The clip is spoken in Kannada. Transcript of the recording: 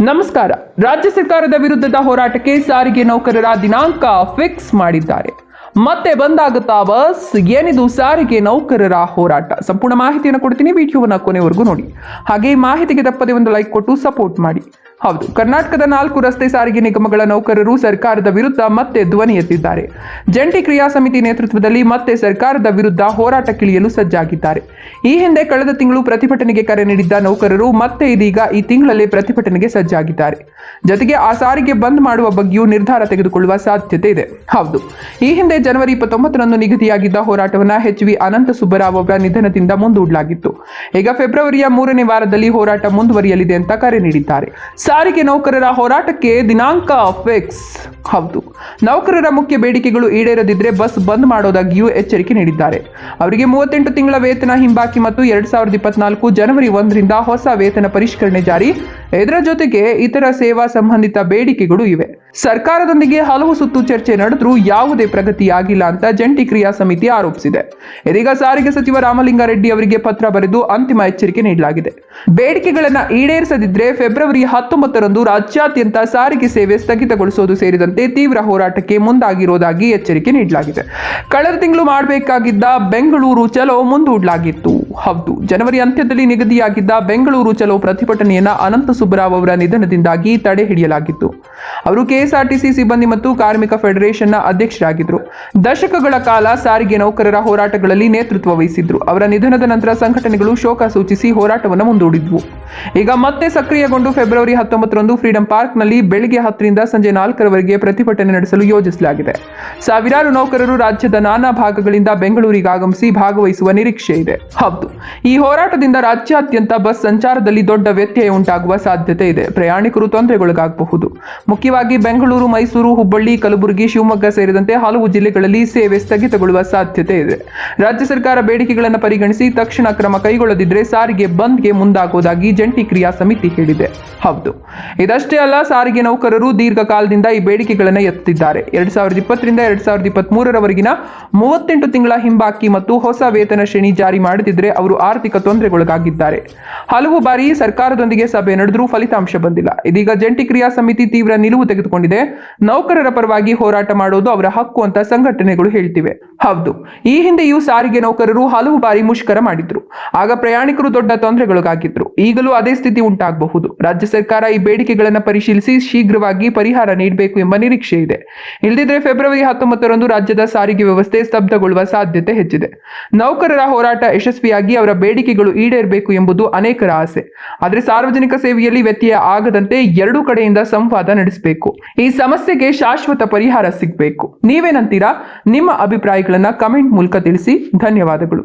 ನಮಸ್ಕಾರ. ರಾಜ್ಯ ಸರ್ಕಾರದ ವಿರುದ್ಧದ ಹೋರಾಟಕ್ಕೆ ಸಾರಿಗೆ ನೌಕರರ ದಿನಾಂಕ ಫಿಕ್ಸ್ ಮಾಡಿದ್ದಾರೆ. ಮತ್ತೆ ಬಂದಾಗುತ್ತಾ ಬಸ್? ಏನಿದು ಸಾರಿಗೆ ನೌಕರರ ಹೋರಾಟ? ಸಂಪೂರ್ಣ ಮಾಹಿತಿಯನ್ನು ಕೊಡ್ತೀನಿ, ವಿಡಿಯೋವನ್ನ ಕೊನೆವರೆಗೂ ನೋಡಿ. ಹಾಗೆ ಈ ಮಾಹಿತಿಗೆ ತಪ್ಪದೆ ಒಂದು ಲೈಕ್ ಕೊಟ್ಟು ಸಪೋರ್ಟ್ ಮಾಡಿ. ಹೌದು, ಕರ್ನಾಟಕದ 4 ರಸ್ತೆ ಸಾರಿಗೆ ನಿಗಮಗಳ ನೌಕರರು ಸರ್ಕಾರದ ವಿರುದ್ಧ ಮತ್ತೆ ಧ್ವನಿ ಎತ್ತಿದ್ದಾರೆ. ಜಂಟಿ ಕ್ರಿಯಾ ಸಮಿತಿ ನೇತೃತ್ವದಲ್ಲಿ ಮತ್ತೆ ಸರ್ಕಾರದ ವಿರುದ್ಧ ಹೋರಾಟಕ್ಕಿಳಿಯಲು ಸಜ್ಜಾಗಿದ್ದಾರೆ. ಈ ಹಿಂದೆ ಕಳೆದ ತಿಂಗಳು ಪ್ರತಿಭಟನೆಗೆ ಕರೆ ನೀಡಿದ್ದ ನೌಕರರು ಮತ್ತೆ ಇದೀಗ ಈ ತಿಂಗಳಲ್ಲೇ ಪ್ರತಿಭಟನೆಗೆ ಸಜ್ಜಾಗಿದ್ದಾರೆ. ಜೊತೆಗೆ ಆ ಸಾರಿಗೆ ಬಂದ್ ಮಾಡುವ ಬಗ್ಗೆಯೂ ನಿರ್ಧಾರ ತೆಗೆದುಕೊಳ್ಳುವ ಸಾಧ್ಯತೆ ಇದೆ. ಹೌದು, ಈ ಹಿಂದೆ ಜನವರಿ 29ರಂದು ನಿಗದಿಯಾಗಿದ್ದ ಹೋರಾಟವನ್ನ HV ಅನಂತ ಸುಬ್ಬರಾವ್ ಅವರ ನಿಧನದಿಂದ ಮುಂದೂಡಲಾಗಿತ್ತು. ಈಗ ಫೆಬ್ರವರಿಯ 3ನೇ ವಾರದಲ್ಲಿ ಹೋರಾಟ ಮುಂದುವರಿಯಲಿದೆ ಅಂತ ಕರೆ ನೀಡಿದ್ದಾರೆ. ಸಾರಿಗೆ ನೌಕರರ ಹೋರಾಟಕ್ಕೆ ದಿನಾಂಕ ಫಿಕ್ಸ್. ಹೌದು, ನೌಕರರ ಮುಖ್ಯ ಬೇಡಿಕೆಗಳು ಈಡೇರದಿದ್ರೆ ಬಸ್ ಬಂದ್ ಮಾಡೋದಾಗಿಯೂ ಎಚ್ಚರಿಕೆ ನೀಡಿದ್ದಾರೆ. ಅವರಿಗೆ 38 ತಿಂಗಳ ವೇತನ ಹಿಂಬಾಕಿ ಮತ್ತು 2024 ಜನವರಿ 1ರಿಂದ ಹೊಸ ವೇತನ ಪರಿಷ್ಕರಣೆ ಜಾರಿ. ಇದರ ಜೊತೆಗೆ ಇತರ ಸೇವಾ ಸಂಬಂಧಿತ ಬೇಡಿಕೆಗಳು ಇವೆ. ಸರ್ಕಾರದೊಂದಿಗೆ ಹಲವು ಸುತ್ತು ಚರ್ಚೆ ನಡೆದ್ರೂ ಯಾವುದೇ ಪ್ರಗತಿಯಾಗಿಲ್ಲ ಅಂತ ಜಂಟಿ ಕ್ರಿಯಾ ಸಮಿತಿ ಆರೋಪಿಸಿದೆ. ಇದೀಗ ಸಾರಿಗೆ ಸಚಿವ ರಾಮಲಿಂಗಾರೆಡ್ಡಿ ಅವರಿಗೆ ಪತ್ರ ಬರೆದು ಅಂತಿಮ ಎಚ್ಚರಿಕೆ ನೀಡಲಾಗಿದೆ. ಬೇಡಿಕೆಗಳನ್ನು ಈಡೇರಿಸದಿದ್ರೆ ಫೆಬ್ರವರಿ 19ರಂದು ರಾಜ್ಯಾದ್ಯಂತ ಸಾರಿಗೆ ಸೇವೆ ಸ್ಥಗಿತಗೊಳಿಸುವುದು ಸೇರಿದಂತೆ ತೀವ್ರ ಹೋರಾಟಕ್ಕೆ ಮುಂದಾಗಿರುವುದಾಗಿ ಎಚ್ಚರಿಕೆ ನೀಡಲಾಗಿದೆ. ಕಳೆದ ತಿಂಗಳು ಮಾಡಬೇಕಾಗಿದ್ದ ಬೆಂಗಳೂರು ಚಲೋ ಮುಂದೂಡಲಾಗಿತ್ತು. ಹೌದು, ಜನವರಿ ಅಂತ್ಯದಲ್ಲಿ ನಿಗದಿಯಾಗಿದ್ದ ಬೆಂಗಳೂರು ಚಲೋ ಪ್ರತಿಭಟನೆಯನ್ನ ಅನಂತ ಸುಬ್ಬರಾವ್ ಅವರ ನಿಧನದಿಂದಾಗಿ ತಡೆ ಹಿಡಿಯಲಾಗಿತ್ತು. ಅವರು ಕೆಎಸ್ಆರ್ಟಿಸಿ ಸಿಬ್ಬಂದಿ ಮತ್ತು ಕಾರ್ಮಿಕ ಫೆಡರೇಷನ್ನ ಅಧ್ಯಕ್ಷರಾಗಿದ್ದರು. ದಶಕಗಳ ಕಾಲ ಸಾರಿಗೆ ನೌಕರರ ಹೋರಾಟಗಳಲ್ಲಿ ನೇತೃತ್ವ ವಹಿಸಿದ್ರು. ಅವರ ನಿಧನದ ನಂತರ ಸಂಘಟನೆಗಳು ಶೋಕ ಸೂಚಿಸಿ ಹೋರಾಟವನ್ನು ಮುಂದೂಡಿದ್ವು. ಈಗ ಮತ್ತೆ ಸಕ್ರಿಯಗೊಂಡು ಫೆಬ್ರವರಿ 19ರಂದು ಫ್ರೀಡಂ ಪಾರ್ಕ್ನಲ್ಲಿ ಬೆಳಗ್ಗೆ 10ರಿಂದ ಸಂಜೆ 4ರವರೆಗೆ ಪ್ರತಿಭಟನೆ ನಡೆಸಲು ಯೋಜಿಸಲಾಗಿದೆ. ಸಾವಿರಾರು ನೌಕರರು ರಾಜ್ಯದ ನಾನಾ ಭಾಗಗಳಿಂದ ಬೆಂಗಳೂರಿಗೆ ಆಗಮಿಸಿ ಭಾಗವಹಿಸುವ ನಿರೀಕ್ಷೆ ಇದೆ. ಹೌದು, ಈ ಹೋರಾಟದಿಂದ ರಾಜ್ಯಾದ್ಯಂತ ಬಸ್ ಸಂಚಾರದಲ್ಲಿ ದೊಡ್ಡ ವ್ಯತ್ಯಯ ಉಂಟಾಗುವ ಸಾಧ್ಯತೆ ಇದೆ. ಪ್ರಯಾಣಿಕರು ತೊಂದರೆಗೊಳಗಾಗಬಹುದು. ಮುಖ್ಯವಾಗಿ ಬೆಂಗಳೂರು, ಮೈಸೂರು, ಹುಬ್ಬಳ್ಳಿ, ಕಲಬುರಗಿ, ಶಿವಮೊಗ್ಗ ಸೇರಿದಂತೆ ಹಲವು ಜಿಲ್ಲೆಗಳಲ್ಲಿ ಸೇವೆ ಸ್ಥಗಿತಗೊಳ್ಳುವ ಸಾಧ್ಯತೆ ಇದೆ. ರಾಜ್ಯ ಸರ್ಕಾರ ಬೇಡಿಕೆಗಳನ್ನು ಪರಿಗಣಿಸಿ ತಕ್ಷಣ ಕ್ರಮ ಕೈಗೊಳ್ಳದಿದ್ದರೆ ಸಾರಿಗೆ ಬಂದ್ಗೆ ಮುಂದಾಗುವುದಾಗಿ ಜಂಟಿ ಕ್ರಿಯಾ ಸಮಿತಿ ಹೇಳಿದೆ. ಹೌದು, ಇದಷ್ಟೇ ಅಲ್ಲ, ಸಾರಿಗೆ ನೌಕರರು ದೀರ್ಘಕಾಲದಿಂದ ಈ ಬೇಡಿಕೆಗಳನ್ನು ಎತ್ತಿದ್ದಾರೆ. 2020ರಿಂದ 2023ರವರೆಗಿನ 38 ತಿಂಗಳ ಹಿಂಬಾಕಿ ಮತ್ತು ಹೊಸ ವೇತನ ಶ್ರೇಣಿ ಜಾರಿ ಮಾಡದಿದ್ದರೆ ಅವರು ಆರ್ಥಿಕ ತೊಂದರೆಗೊಳಗಾಗಿದ್ದಾರೆ. ಹಲವು ಬಾರಿ ಸರ್ಕಾರದೊಂದಿಗೆ ಸಭೆ ನಡೆದರೂ ಫಲಿತಾಂಶ ಬಂದಿಲ್ಲ. ಇದೀಗ ಜಂಟಿ ಕ್ರಿಯಾ ಸಮಿತಿ ತೀವ್ರ ನಿಲುವು ತೆಗೆದುಕೊಂಡಿದೆ. ನೌಕರರ ಪರವಾಗಿ ಹೋರಾಟ ಮಾಡೋದು ಅವರ ಹಕ್ಕು ಅಂತ ಸಂಘಟನೆಗಳು ಹೇಳ್ತಿವೆ. ಹೌದು, ಈ ಹಿಂದೆಯೂ ಸಾರಿಗೆ ನೌಕರರು ಹಲವು ಬಾರಿ ಮುಷ್ಕರ ಮಾಡಿದ್ರು. ಆಗ ಪ್ರಯಾಣಿಕರು ದೊಡ್ಡ ತೊಂದರೆಗೊಳಗಾಗಿದ್ರು. ಈಗಲೂ ಅದೇ ಸ್ಥಿತಿ ಉಂಟಾಗಬಹುದು. ರಾಜ್ಯ ಸರ್ಕಾರ ಈ ಬೇಡಿಕೆಗಳನ್ನು ಪರಿಶೀಲಿಸಿ ಶೀಘ್ರವಾಗಿ ಪರಿಹಾರ ನೀಡಬೇಕು ಎಂಬ ನಿರೀಕ್ಷೆ ಇದೆ. ಇಲ್ಲದಿದ್ದರೆ ಫೆಬ್ರವರಿ 19ರಂದು ರಾಜ್ಯದ ಸಾರಿಗೆ ವ್ಯವಸ್ಥೆ ಸ್ತಬ್ಧಗೊಳ್ಳುವ ಸಾಧ್ಯತೆ ಹೆಚ್ಚಿದೆ. ನೌಕರರ ಹೋರಾಟ ಯಶಸ್ವಿಯಾಗಿ ಅವರ ಬೇಡಿಕೆಗಳು ಈಡೇರಬೇಕು ಎಂಬುದು ಅನೇಕರ ಆಸೆ. ಆದರೆ ಸಾರ್ವಜನಿಕ ಸೇವೆಯಲ್ಲಿ ವ್ಯತ್ಯಯ ಆಗದಂತೆ ಎರಡೂ ಕಡೆಯಿಂದ ಸಂವಾದ ನಡೆಸಬೇಕು. ಈ ಸಮಸ್ಯೆಗೆ ಶಾಶ್ವತ ಪರಿಹಾರ ಸಿಗಬೇಕು. ನೀವೇನಂತೀರಾ? ನಿಮ್ಮ ಅಭಿಪ್ರಾಯಗಳನ್ನ ಕಮೆಂಟ್ ಮೂಲಕ ತಿಳಿಸಿ. ಧನ್ಯವಾದಗಳು.